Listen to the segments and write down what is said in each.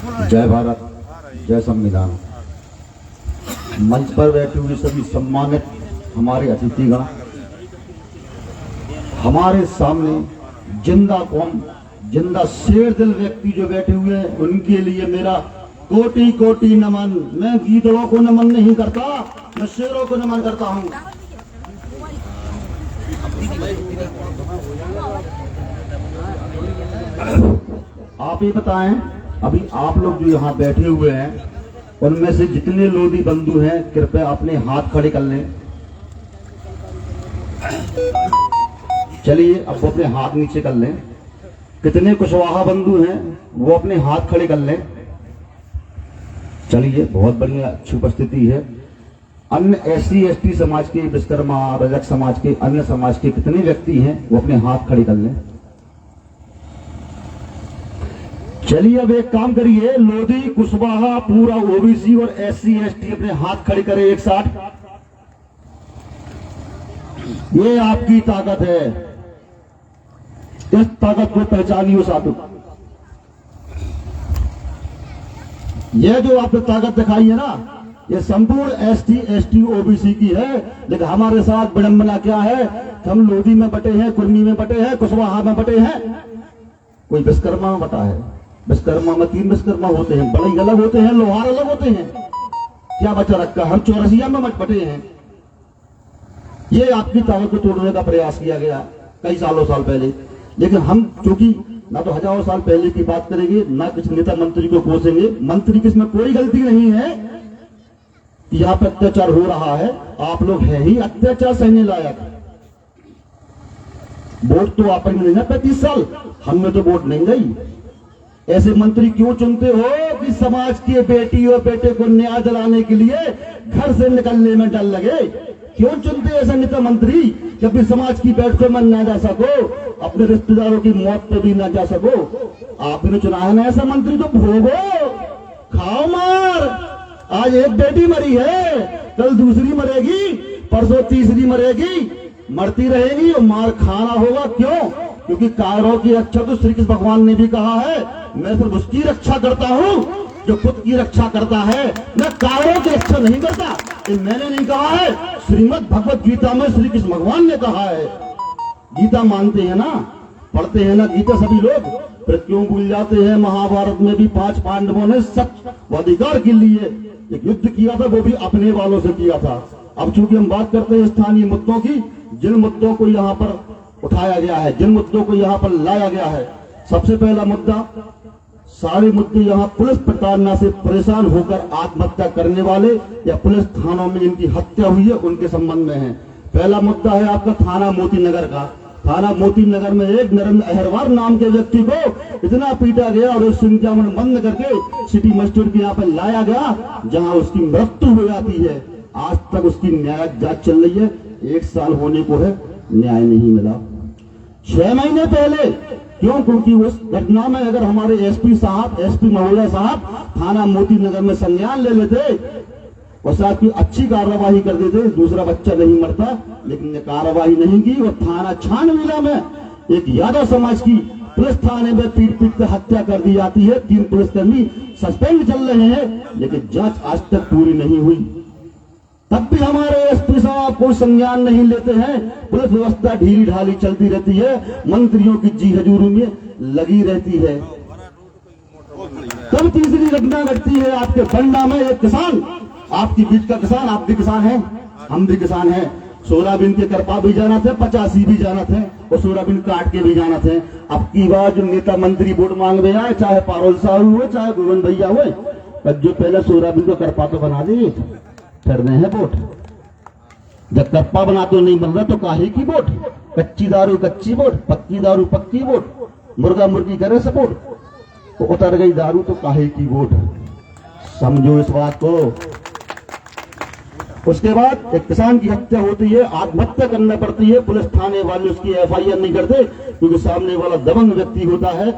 जय भारत, जय संविधान। मंच पर बैठे हुए सभी सम्मानित हमारे अतिथिगण, हमारे सामने जिंदा कौम, जिंदा शेर दिल व्यक्ति जो बैठे हुए हैं, उनके लिए मेरा कोटि कोटि नमन। मैं गीदड़ों को नमन नहीं करता, मैं शेरों को नमन करता हूं। आप ही बताएं, अभी आप लोग जो यहाँ बैठे हुए हैं, उनमें से जितने लोधी बंधु हैं, कृपया अपने हाथ खड़े कर लें। चलिए, अब वो अपने हाथ नीचे कर लें। कितने कुशवाहा बंधु हैं, वो अपने हाथ खड़े कर लें। चलिए, बहुत बढ़िया, अच्छी उपस्थिति है। अन्य SC ST समाज के, विश्वकर्मा रजक समाज के, अन्य समाज के कितने व्यक्ति हैं, वो अपने हाथ खड़े कर लें। चलिए, अब एक काम करिए, लोधी, कुशवाहा, पूरा OBC और SC ST अपने हाथ खड़े करें एक साथ। ये आपकी ताकत है, इस ताकत को पहचानिए साधु। यह जो आपने ताकत दिखाई है ना, ये संपूर्ण ST ST OBC की है। लेकिन हमारे साथ विडंबना क्या है, हम लोधी में बटे हैं, कुर्मी में बटे हैं, कुशवाहा में बटे हैं, कोई विश्वकर्मा में बटा है। विश्वकर्मा में 3 विश्वकर्मा होते हैं, बड़े अलग होते हैं, लोहार अलग होते हैं। क्या बचा रखा, हम चौरसिया में बटे हैं। ये आपकी ताकत को तोड़ने का प्रयास किया गया कई साल पहले। लेकिन हम चूंकि ना तो हजारों साल पहले की बात करेंगे, ना किसी नेता मंत्री को कोसेंगे। मंत्री की इसमें कोई गलती नहीं है कि यहाँ पे अत्याचार हो रहा है। आप लोग है ही अत्याचार सहने लायक। वोट तो आप नहीं ना 35 साल, हमें तो वोट नहीं गई। ऐसे मंत्री क्यों चुनते हो कि समाज की बेटी और बेटे को न्याय दिलाने के लिए घर से निकलने में डर लगे? क्यों चुनते ऐसा नेता मंत्री कि अपनी समाज की बैठकों में ना जा सको, अपने रिश्तेदारों की मौत पे भी ना जा सको? आपने चुना है ना ऐसा मंत्री, तो भोगो, खाओ मार। आज एक बेटी मरी है, कल दूसरी मरेगी, परसों तीसरी मरेगी, मरती रहेगी और मार खाना होगा। क्यों? क्योंकि कायरों की रक्षा तो श्री कृष्ण भगवान ने भी कहा है, मैं सिर्फ उसकी रक्षा करता हूं जो खुद की रक्षा करता है, मैं कायरों की रक्षा नहीं करता। ये मैंने नहीं कहा है, श्रीमद् भगवत गीता में श्री कृष्ण भगवान ने कहा है। गीता मानते हैं ना, पढ़ते हैं ना गीता सभी लोग, फिर क्यों भूल जाते हैं? महाभारत में भी 5 पांडवों ने सत्य व अधिकार के लिए एक युद्ध किया था, वो भी अपने वालों से किया था। अब चूंकि हम बात करते हैं स्थानीय मुद्दों की, जिन मुद्दों को यहाँ पर उठाया गया है, जिन मुद्दों को यहाँ पर लाया गया है, सबसे पहला मुद्दा, सारे मुद्दे यहाँ पुलिस प्रताड़ना से परेशान होकर आत्महत्या करने वाले या पुलिस थानों में जिनकी हत्या हुई है, उनके संबंध में है। पहला मुद्दा है आपका थाना मोती नगर का। थाना मोती नगर में एक नरेंद्र अहरवार नाम के व्यक्ति को इतना पीटा गया और उस संख्या में बंद करके सिटी मजिस्ट्रेट के यहाँ पर लाया गया, जहाँ उसकी मृत्यु हो जाती है। आज तक उसकी न्याय जांच चल रही है, 1 साल होने को है, न्याय नहीं मिला। 6 महीने पहले, क्यों? क्योंकि उस घटना में अगर हमारे SP साहब, SP महोदय साहब थाना मोती नगर में संज्ञान ले लेते और साथ की अच्छी कार्यवाही कर देते, दूसरा बच्चा नहीं मरता। लेकिन कार्यवाही नहीं की और थाना छानबीला में एक यादव समाज की पुलिस थाने में पीट कर हत्या कर दी जाती है। 3 पुलिसकर्मी सस्पेंड चल रहे हैं, लेकिन जांच आज तक पूरी नहीं हुई। तब भी हमारे SP साहब कोई संज्ञान नहीं लेते हैं। पुलिस व्यवस्था ढीली ढाली चलती रहती है, मंत्रियों की जी हजूरी में लगी रहती है। तब तीसरी घटना घटती है आपके बंडा में, एक किसान, आपकी बीच का किसान, आप भी किसान हैं, हम भी किसान हैं। सोयाबीन के करपा भी जाना थे, 85 भी जाना थे और सोयाबीन काट के भी जाना थे। अब की बार जो नेता मंत्री वोट मांगने आए, चाहे पारोल साहब हुए, चाहे गोविंद भैया हुए, जो पहले सोयाबीन को करपा तो बना दिए, फिर रहे हैं वोट। जब करपा बना तो नहीं बन रहा तो काहे की वोट? कच्ची दारू कच्ची वोट, पक्की दारू पक्की वोट, मुर्गा मुर्गी करे सपोर्ट, तो उतर गई दारू तो काहे की वोट? समझो इस बात को। उसके बाद एक किसान की हत्या होती है, आत्महत्या करना पड़ती है, पुलिस थाने वाले उसकी FIR नहीं करते, क्योंकि सामने वाला दबंग व्यक्ति होता है,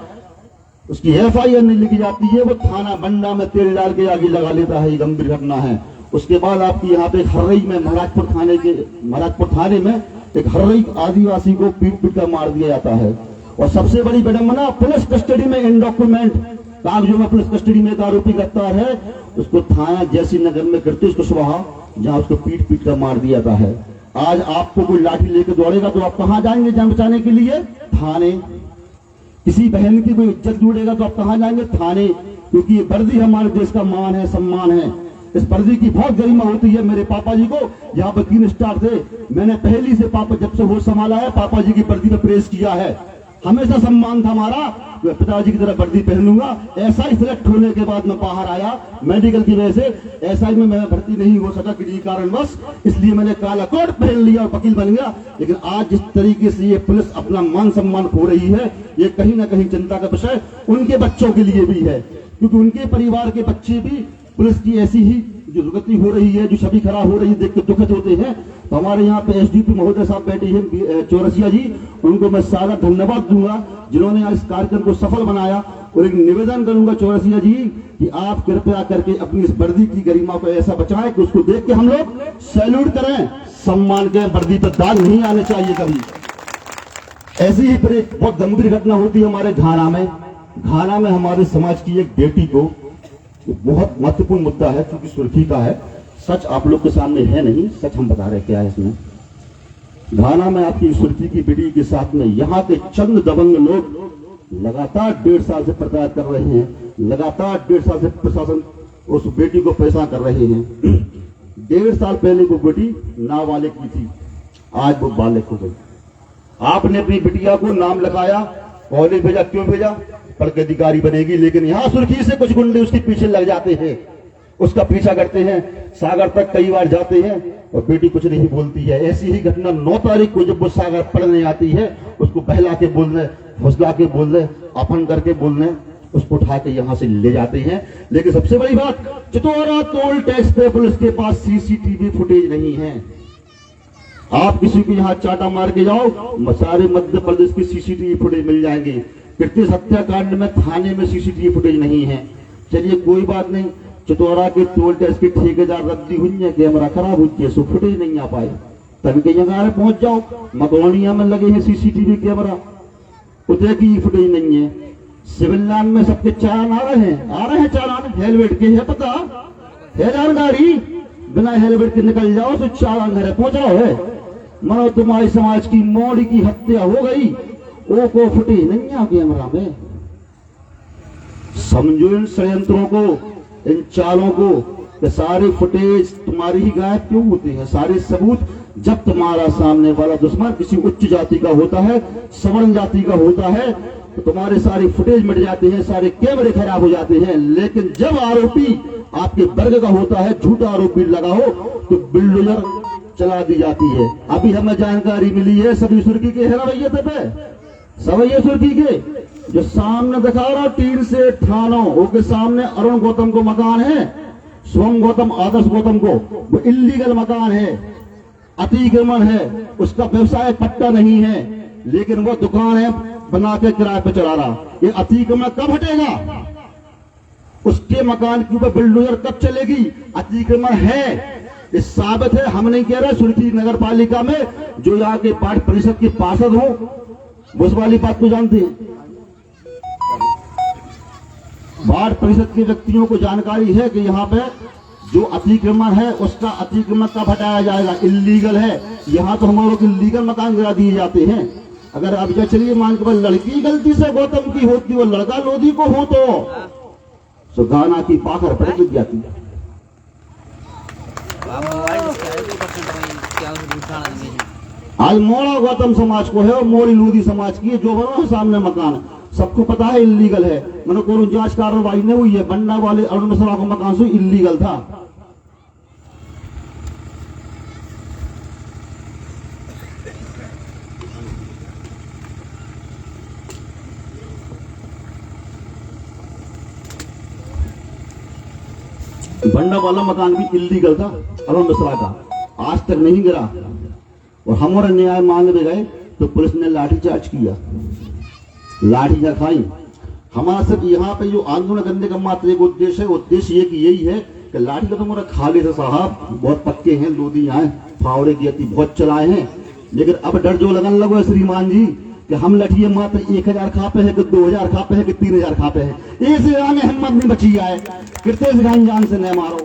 उसकी FIR नहीं लिखी जाती है, वो थाना बंडा में तेल डाल के आगे लगा लेता है। ये गंभीर घटना है। उसके बाद आपकी यहाँ पे हर्रई में, महाराजपुर थाने में एक हर्रई आदिवासी को पीट कर मार दिया जाता है। और सबसे बड़ी विडंबना, पुलिस कस्टडी में इन डॉक्यूमेंट कागजों में पुलिस कस्टडी में एक आरोपी गिरफ्तार है, उसको थाना जैसी नगर में करते उसको सुबह जहां उसको पीट पीट कर मार दिया था है। आज आपको कोई लाठी लेकर दौड़ेगा तो आप कहां जाएंगे जान बचाने के लिए? थाने। किसी बहन की कोई इज्जत जुड़ेगा तो आप कहां जाएंगे? थाने। क्योंकि ये वर्दी हमारे देश का मान है, सम्मान है। इस वर्दी की बहुत गरिमा होती है। मेरे पापा जी को यहाँ पर 3 स्टार थे, मैंने पहली से पापा जब से होश संभाला है पापा जी की वर्दी में प्रेस किया है। हमेशा सम्मान था हमारा, मैं पिताजी की तरह वर्दी पहनूंगा। ऐसा ही सिलेक्ट होने के बाद मैं बाहर आया मेडिकल की वजह से, एसआई में मैं भर्ती नहीं हो सका किसी कारणवश, इसलिए मैंने काला कोट पहन लिया और वकील बन गया। लेकिन आज जिस तरीके से ये पुलिस अपना मान सम्मान खो रही है, ये कहीं ना कहीं चिंता का विषय उनके बच्चों के लिए भी है, क्योंकि उनके परिवार के बच्चे भी पुलिस की ऐसी ही जो दुर्गति हो रही है, जो छवि खराब हो रही है, देख के दुखित होते हैं। तो हमारे यहाँ पे एसडीपी महोदय साहब बैठे हैं चौरसिया जी, उनको मैं सारा धन्यवाद दूंगा जिन्होंने इस कार्यक्रम को सफल बनाया। और एक निवेदन करूंगा चौरसिया जी कि आप कृपया करके अपनी इस वर्दी की गरिमा को ऐसा बचाएं कि उसको देख के हम लोग सैल्यूट करें, सम्मान के। वर्दी पर दाग नहीं आने चाहिए कभी। ऐसी ही फिर एक बहुत गंभीर घटना होती है हमारे घाना में। घाना में हमारे समाज की एक बेटी को, बहुत महत्वपूर्ण मुद्दा है क्योंकि सुर्खी का है, सच आप लोग के सामने है नहीं, सच हम बता रहे क्या है इसमें। घाना में आपकी सुर्खी की बेटी के साथ में यहाँ के चंद दबंग लोग लगातार 1.5 साल से प्रचार कर रहे हैं, लगातार 1.5 साल से प्रशासन उस बेटी को परेशान कर रहे हैं। 1.5 साल पहले वो बेटी नाबालिग की थी, आज वो बालिग हो गई। आपने अपनी बिटिया को नाम लगाया, कॉलेज भेजा, क्यों भेजा? पढ़ के अधिकारी बनेगी। लेकिन यहाँ सुर्खी से कुछ गुंडे उसके पीछे लग जाते हैं, उसका पीछा करते हैं, सागर तक कई बार जाते हैं और बेटी कुछ नहीं बोलती है। ऐसी ही घटना 9 तारीख को जब वो सागर पढ़ने आती है, उसको बहला के बोलने, फुसला के बोलने, अपन करके बोलने, उसको उठा के यहाँ से ले जाते हैं। लेकिन सबसे बड़ी बात, चितौरा टोल टैक्स पे पुलिस के पास सीसीटीवी फुटेज नहीं है। आप किसी को यहाँ चाटा मार के जाओ, सारे मध्य प्रदेश की सीसीटीवी फुटेज मिल जाएंगे। कृत्य हत्याकांड में थाने में सीसीटीवी फुटेज नहीं है। चलिए कोई बात नहीं, चितौरा के टोल टैक्स के ठेकेदार रद्दी हुई है, कैमरा खराब हुई है, सो फुटेज नहीं आ पाए। तन के जगह पहुंच जाओ, मकवानिया में लगे हैं सीसीटीवी कैमरा, उतरे की फुटेज नहीं है। सिविल लाइन में सबके चालान आ रहे हैं चालान, हेलमेट के है पता है, जान गाड़ी बिना हेलमेट के निकल जाओ तो चालान घर पहुंच रहा है। मानो तुम्हारी समाज की मौड़ी की हत्या हो गई, वो को फुटेज नहीं आ कैमरा में। समझो इन षड्यंत्रों को, इन चालों को, कि सारे फुटेज तुम्हारी ही गायब क्यों होते हैं? सारे सबूत जब तुम्हारा सामने वाला दुश्मन किसी उच्च जाति का होता है, सवर्ण जाति का होता है, तो तुम्हारे सारे फुटेज मिट जाते हैं, सारे कैमरे खराब हो जाते हैं। लेकिन जब आरोपी आपके वर्ग का होता है, झूठा आरोपी लगा हो, तो बिल्डोजर चला दी जाती है। अभी हमें जानकारी मिली है सभी सुर्खी के है रवैये पे, सवैये सुर्खी के जो सामने दिखा रहा टीर से थानों, उसके सामने अरुण गौतम को मकान है, स्वयं गौतम, आदर्श गौतम को, वो इल्लीगल मकान है, अतिक्रमण है, उसका व्यवसाय पट्टा नहीं है, लेकिन वो दुकान है बना के किराए पे चला रहा। ये अतिक्रमण कब हटेगा? उसके मकान के ऊपर बिल्डोजर कब चलेगी? अतिक्रमण है, ये साबित है। हम नहीं कह रहे, सुर्खी नगर पालिका में जो यहाँ के पार्टी परिषद के पार्षद हो वो उस वाली बात को जानते हैं। वार्ड परिषद के व्यक्तियों को जानकारी है कि यहाँ पे जो अतिक्रमण है उसका अतिक्रमण कब हटाया जाएगा। इल्लीगल है, यहाँ तो हम लोग इल्लीगल मकान गिरा दिए जाते हैं। अगर अब जो चलिए मान के लड़की गलती से गौतम की होती, वो लड़का लोधी को हो तो गाना की पाखर पड़ जाती है। आज मोड़ा गौतम समाज को है और मोड़ी लोधी समाज की है, जो बनो सामने मकान सबको पता है इल्लीगल है। मैंने कोई जांच कार्रवाई नहीं हुई है, बंडा वाले अरुण मिश्रा को मकान से इल्लीगल था। बंडा वाला मकान भी इल्लीगल था अरुण मिश्रा का, आज तक नहीं गिरा। और हमारे न्याय मांगने गए तो पुलिस ने लाठीचार्ज किया, लाठियां खाई। हमारा सिर्फ यहाँ पे जो आंदोलन करने का मात्र एक उद्देश्य है, उद्देश्य ये कि यही है कि लाठी का तो हमारा खाली था साहब, बहुत पक्के हैं, लोधी आए फावड़े की अति बहुत चलाए हैं। लेकिन अब डर जो लगन लगो है श्रीमान जी कि हम लठिए मात्र 1000 खापे है कि 2000 खापे है कि 3000 खापे है। ऐसे आगे हिम्मत नहीं बची आए कितने गाय जान से न मारो,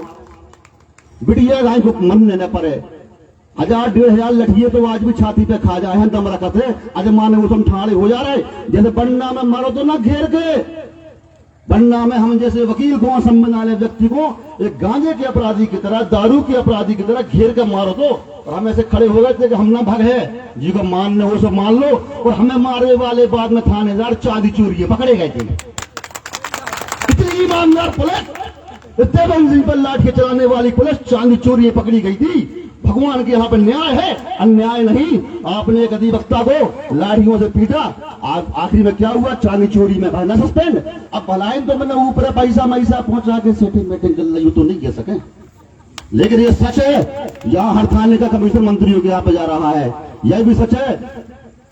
बिटिया गाय को मन न पड़े। 1000-1500 लठिए तो आज भी छाती पे खा जाए हैं, दम रखत है। आज माने वो तुम ठाड़े हो जा रहे, जैसे बन्ना में मारो तो ना घेर के, बन्ना में हम जैसे वकील को संबंध वाले व्यक्ति को एक गांजे के अपराधी की तरह, दारू के अपराधी की तरह घेर के मारो तो, और हम ऐसे खड़े हो गए थे कि हम ना भग है जी को मानने हो सो मान लो, और हमें मारने वाले बाद में थानेदार चांदी चोरी पकड़े गए थे। इतनी ईमानदार पुलिस, इतने बंजी पर लाठ के चलाने वाली पुलिस चांदी चोरी पकड़ी गई थी। भगवान के यहाँ पर न्याय है, अन्याय नहीं। आपने एक अधिवक्ता को लाठियों से पीटा, आखिरी में क्या हुआ, चांदी चोरी में भरना सस्पेंड। अब भलाई तो मैंने ऊपर पैसा मैसा पहुंचा के सेटिंग मेटिंग कर ली तो नहीं कह सके, लेकिन ये सच है यहाँ हर थाने का कमिश्नर मंत्रियों के यहाँ पे जा रहा है। यह भी सच है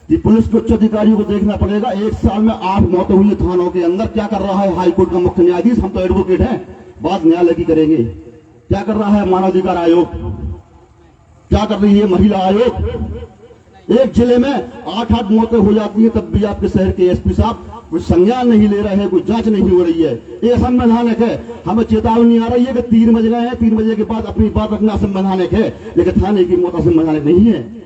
कि पुलिस के उच्च अधिकारियों को देखना पड़ेगा। 1 साल में 8 मौतें हुई थानों के अंदर। क्या कर रहा है हाईकोर्ट का मुख्य न्यायाधीश, हम तो एडवोकेट हैं, बात न्यायालय की करेंगे। क्या कर रहा है मानवाधिकार आयोग, क्या कर रही है महिला आयोग। एक जिले में 8-8 मौतें हो जाती है, तब भी आपके शहर के एसपी साहब कोई संज्ञान नहीं ले रहे हैं, कोई जांच नहीं हो रही है। ये संवैधानिक है। हमें चेतावनी आ रही है कि 3 बज गए हैं, 3 बजे के बाद अपनी बात रखना संवैधानिक है, लेकिन थाने की मौत संवैधानिक नहीं है।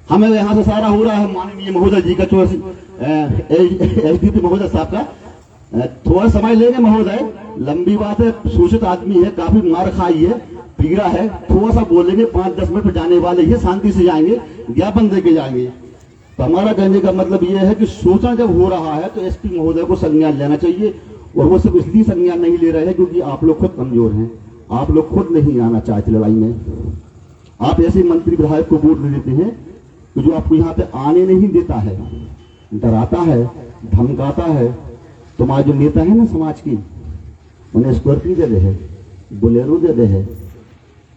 हमें यहाँ से सारा हो रहा है माननीय महोदय जी का, एसडीपी महोदय साहब का। थोड़ा समय लेंगे महोदय, लंबी बात है, सूचित आदमी है, काफी मार खाई है, पीड़ा है, थोड़ा सा बोलेंगे, 5-10 मिनट में जाने वाले ही, शांति से जाएंगे, ज्ञापन देके जाएंगे। तो हमारा कहने का मतलब यह है कि शोषण जब हो रहा है तो एसपी महोदय को संज्ञान लेना चाहिए, और वो सिर्फ इसलिए संज्ञान नहीं ले रहे हैं क्योंकि आप लोग खुद कमजोर हैं, आप लोग खुद नहीं आना चाहते लड़ाई में। आप ऐसे मंत्री विधायक को वोट दे देते हैं तो जो आपको यहाँ पे आने नहीं देता है, डराता है, धमकाता है। तुम्हारे जो नेता है ना समाज की, उन्हें स्कॉर्पियो दे दे है, बोलेरो दे दे है,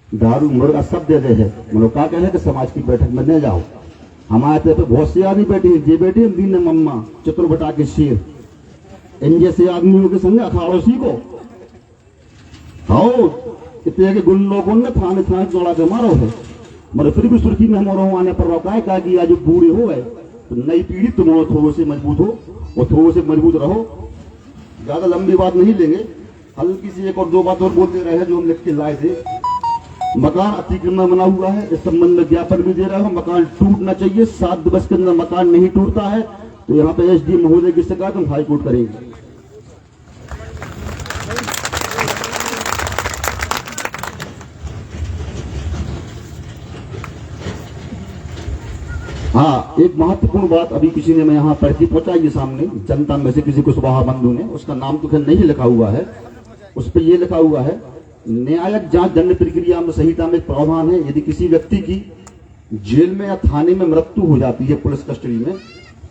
दारू मुर्गा सब दे दे है। मतलब क्या कहे कि समाज की बैठक में न जाओ। हमारे पे बहुत से आदमी बैठे हैं, जे बैठे दीन मम्मा चतुर्भटा के शेर, इन जैसे आदमियों के संग अखाड़ों सीखो। हाँ इतने के गुंडों को न थाने दौड़ा के मारो है, मगर फिर भी सुर्खी में हमारे आने पर रोका है कि आज बूढ़े हो गए तो नई पीढ़ी तुम थोड़े से मजबूत हो और थोड़े से मजबूत रहो। ज्यादा लंबी बात नहीं लेंगे, हल्की सी 1 और 2 बात और बोलते रहे जो हम लिख के लाए थे। मकान अतिक्रमण बना हुआ है, इस संबंध में ज्ञापन भी दे रहा हूं। मकान टूटना चाहिए, 7 दिवस के अंदर मकान नहीं टूटता है तो यहाँ पे एसडी महोदय की शिकायत हम हाईकोर्ट करेंगे। हाँ, एक महत्वपूर्ण बात अभी किसी ने मैं यहाँ पर्ची पहुंचाई सामने, जनता में से किसी कुशवाहा बंधु ने, उसका नाम तो खैर नहीं लिखा हुआ है, उस पर यह लिखा हुआ है न्यायिक जांच दंड प्रक्रिया में संहिता में एक प्रावधान है, यदि किसी व्यक्ति की जेल में या थाने में मृत्यु हो जाती है पुलिस कस्टडी में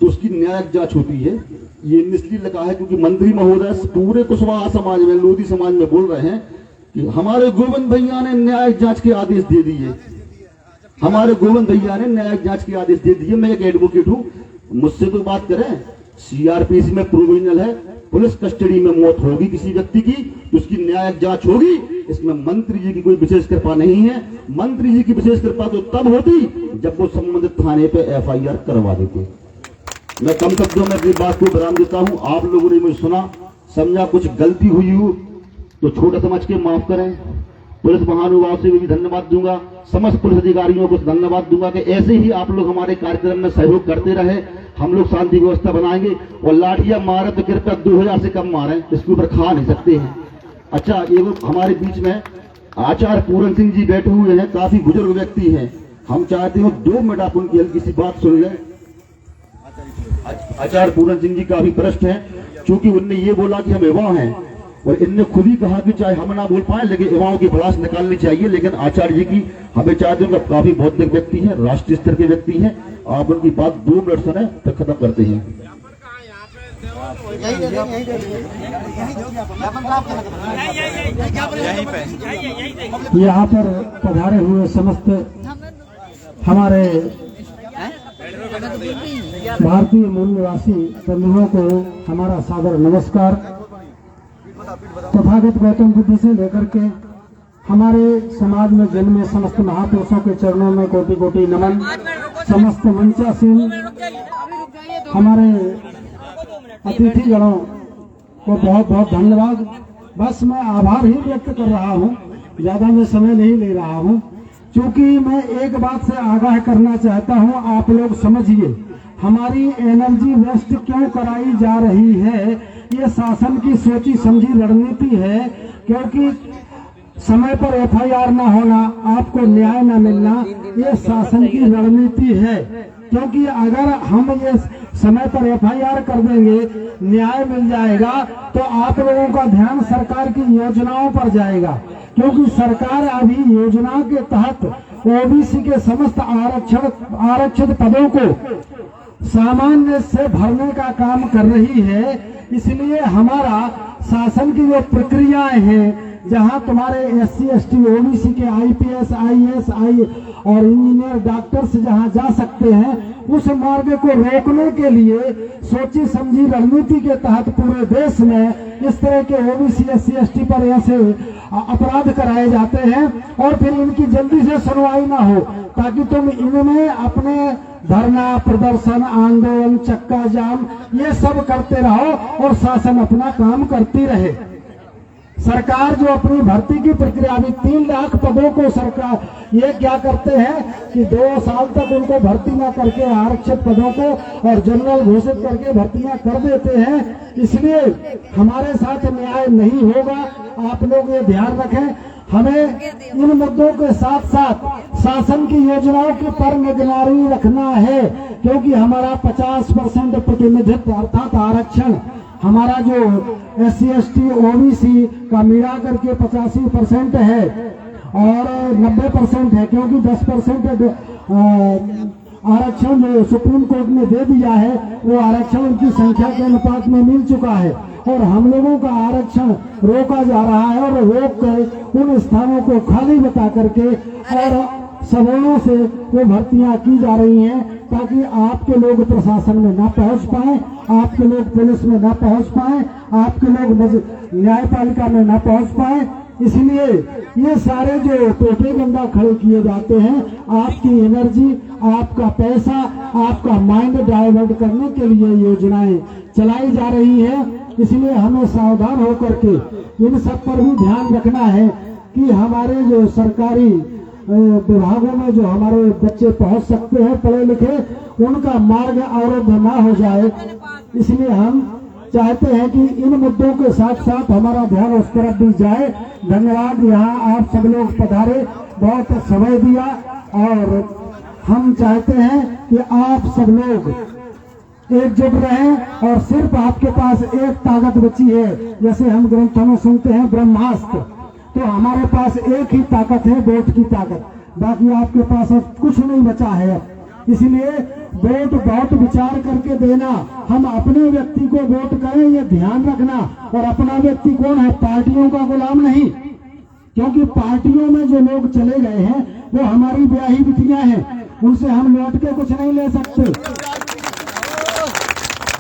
तो उसकी न्यायिक जांच होती है। ये इसलिए लिखा है क्योंकि मंत्री महोदय पूरे कुशवाहा समाज में, लोधी समाज में बोल रहे हैं कि हमारे गोविंद भैया ने न्यायिक जांच के आदेश दे दिए, हमारे गोविंद भैया ने न्यायिक जांच के आदेश दे दिए। मैं एक एडवोकेट हूं, मुझसे तो बात करें, सीआरपीसी में प्रोविजनल है, पुलिस कस्टडी में मौत होगी किसी व्यक्ति की तो उसकी न्यायिक जांच होगी। इसमें मंत्री जी की कोई विशेष कृपा नहीं है। मंत्री जी की विशेष कृपा तो तब होती जब वो संबंधित थाने पे एफआईआर करवा देते। मैं कम शब्दों में अपनी बात को विराम देता हूं। आप लोगों ने मुझे सुना, समझा, कुछ गलती हुई हो तो छोटा समझ के माफ करें। पुलिस महानुभाव से भी धन्यवाद दूंगा, समस्त पुलिस अधिकारियों को धन्यवाद दूंगा कि ऐसे ही आप लोग हमारे कार्यक्रम में सहयोग करते रहे। हम लोग शांति व्यवस्था बनाएंगे और लाठियां मारे तो कृपया 2000 से कम मारें, इसके ऊपर खा नहीं सकते हैं। अच्छा, ये हमारे बीच में आचार्य पूरन सिंह जी बैठे हुए हैं, काफी बुजुर्ग व्यक्ति हैं, हम चाहते हो 2 मिनट आप उनकी हल्की सी बात सुन लें। आचार्य पूरन सिंह जी काफी भ्रष्ट हैं, क्योंकि उनने ये बोला कि हम युवा हैं और इनने खुद ही कहा कि चाहे हम ना बोल पाए लेकिन युवाओं की भड़ास निकालनी चाहिए। लेकिन आचार्य जी की हमें चाहते हैं, काफी बौद्धिक व्यक्ति हैं, राष्ट्रीय स्तर के व्यक्ति हैं, आप उनकी बात 2 मिनट सुने फिर खत्म करते हैं। यहाँ पर पधारे हुए समस्त हमारे भारतीय मूल निवासी बंधुओं को हमारा सादर नमस्कार। तथागत गौतम बुद्ध से लेकर के हमारे समाज में जन्मे समस्त महापुरुषों के चरणों में कोटि कोटि नमन। समस्त मंचासीन हमारे अतिथिगणों को बहुत बहुत धन्यवाद। बस मैं आभार ही व्यक्त कर रहा हूँ, ज्यादा मैं समय नहीं ले रहा हूँ, क्योंकि मैं एक बात से आगाह करना चाहता हूँ। आप लोग समझिए, हमारी एनर्जी वेस्ट क्यों कराई जा रही है, ये शासन की सोची समझी रणनीति है। क्योंकि समय पर एफआईआर ना होना, आपको न्याय ना मिलना, ये शासन की रणनीति है। क्योंकि अगर हम ये समय पर एफआईआर कर देंगे, न्याय मिल जाएगा, तो आप लोगों का ध्यान सरकार की योजनाओं पर जाएगा। क्योंकि सरकार अभी योजना के तहत ओबीसी के समस्त आरक्षित पदों को सामान्य से भरने का काम कर रही है। इसलिए हमारा शासन की जो प्रक्रियाएं हैं, जहां तुम्हारे एससी एसटी ओबीसी के आईपीएस आईएएस और इंजीनियर डॉक्टर्स जहां जा सकते हैं, उस मार्ग को रोकने के लिए सोची समझी रणनीति के तहत पूरे देश में इस तरह के ओबीसी एससी एसटी पर ऐसे अपराध कराए जाते हैं और फिर इनकी जल्दी से सुनवाई ना हो, ताकि तुम इनमें अपने धरना प्रदर्शन आंदोलन चक्का जाम ये सब करते रहो और शासन अपना काम करती रहे। सरकार जो अपनी भर्ती की प्रक्रिया, अभी 3 लाख पदों को सरकार ये क्या करते हैं कि 2 साल तक उनको भर्ती ना करके आरक्षित पदों को और जनरल घोषित करके भर्तियां कर देते हैं। इसलिए हमारे साथ न्याय नहीं होगा, आप लोग ये ध्यान रखें। हमें इन मुद्दों के साथ साथ शासन की योजनाओं के पर निगरानी रखना है, क्योंकि हमारा 50% प्रतिनिधित्व अर्थात आरक्षण, हमारा जो एससी एसटी ओबीसी का मिला करके 85% है और 90% है, क्योंकि 10% आरक्षण जो सुप्रीम कोर्ट ने दे दिया है, वो आरक्षण उनकी संख्या के अनुपात में मिल चुका है और हम लोगों का आरक्षण रोका जा रहा है और रोक कर उन स्थानों को खाली बता करके और सवर्णों से वो भर्तियां की जा रही हैं, ताकि आपके लोग प्रशासन में ना पहुंच पाए, आपके लोग पुलिस में ना पहुंच पाए, आपके लोग न्यायपालिका में ना पहुंच पाए। इसलिए ये सारे जो टोटे गंदा खड़े किए जाते हैं, आपकी एनर्जी, आपका पैसा, आपका माइंड डाइवर्ट करने के लिए योजनाएं चलाई जा रही है। इसलिए हमें सावधान होकर के इन सब पर भी ध्यान रखना है कि हमारे जो सरकारी विभागों में जो हमारे बच्चे पहुंच सकते हैं पढ़े लिखे, उनका मार्ग अवरुद्ध ना हो जाए। इसलिए हम चाहते हैं कि इन मुद्दों के साथ साथ हमारा ध्यान उस तरफ भी जाए। धन्यवाद, यहाँ आप सब लोग पधारे, बहुत समय दिया और हम चाहते हैं कि आप सब लोग एकजुट रहें और सिर्फ आपके पास एक ताकत बची है, जैसे हम ग्रंथों में सुनते हैं ब्रह्मास्त्र, तो हमारे पास एक ही ताकत है, वोट की ताकत। बाकी आपके पास अब कुछ नहीं बचा है। इसलिए वोट बहुत विचार करके देना, हम अपने व्यक्ति को वोट करें, ये ध्यान रखना। और अपना व्यक्ति कौन है? पार्टियों का गुलाम नहीं, क्योंकि पार्टियों में जो लोग चले गए हैं वो हमारी ब्याही बिटियां हैं, उनसे हम लौट के कुछ नहीं ले सकते।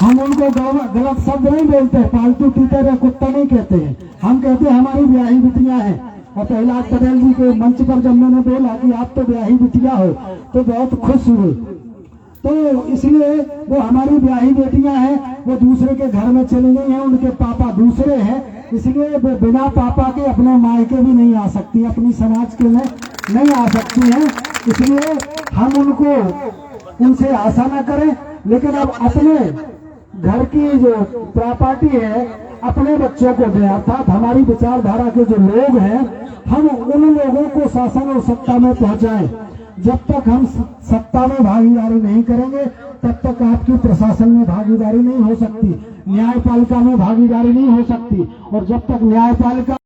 हम उनको गलत शब्द नहीं बोलते, पालतू तीतर या कुत्ता नहीं कहते हैं, हम कहते हैं हमारी ब्याही बिटियां हैं। और प्रहलाद पटेल जी के मंच पर जब मैंने बोला कि आप तो ब्याही बिटिया हो, तो बहुत खुश हुए। तो इसलिए वो हमारी ब्याही बेटियां हैं, वो दूसरे के घर में चली गई हैं, उनके पापा दूसरे हैं, इसलिए वो बिना पापा के अपने मायके भी नहीं आ सकती, अपनी समाज के में नहीं आ सकती हैं। इसलिए हम उनसे आशा न करें, लेकिन अब अपने घर की जो प्रॉपर्टी है अपने बच्चों को दें, अर्थात हमारी विचारधारा के जो लोग हैं, हम उन लोगों को शासन और सत्ता में पहुंचाएं। जब तक हम सत्ता में भागीदारी नहीं करेंगे, तब तक आपकी प्रशासन में भागीदारी नहीं हो सकती, न्यायपालिका में भागीदारी नहीं हो सकती। और जब तक न्यायपालिका